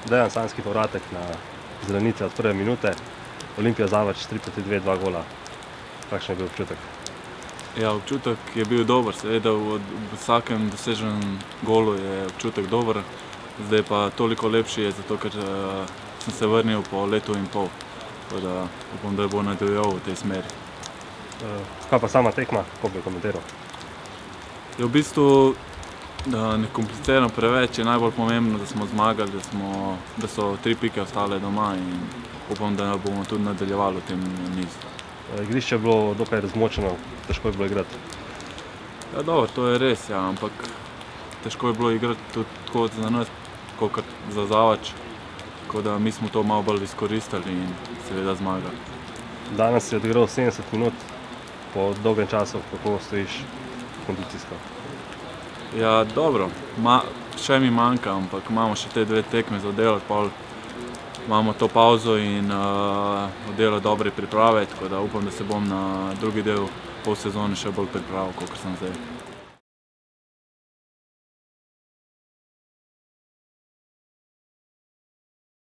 Dejan Sanjski povratek na zelenice od prve minute, Olimpija Zavrč 3-2, 2 gola. Kakšen je bil občutek? Ja, občutek je bil dober, seveda v vsakem doseženem golu je občutek dober. Zdaj pa toliko lepši je zato, ker sem se vrnil po letu in pol. Tako da upam, da bo nadaljeval v tej smeri. Kaj pa sama tekma, kako bi komentiral? Je v bistvu, da ne kompliciramo preveč, je najbolj pomembno, da smo zmagali, da so 3 pike ostale doma in upam, da bomo tudi nadaljevali v tem nizu. Igrišče je bilo dokaj razmočeno, težko je bilo igrati. Ja, dobro, to je res, ja, ampak težko je bilo igrati tudi tako za nas, kot za Zavrč. Tako da mi smo to malo bolj izkoristili in seveda zmagali. Danes si odigral 70 minut po dolgem času, kako stojiš kondicijsko? Ja, dobro, še mi manjka, ampak imamo še te 2 tekme za oddelati, pol imamo to pauzo in oddelati dobre priprave, tako da upam, da se bom na drugi del polsezone še bolj pripravil, kot sem zdaj.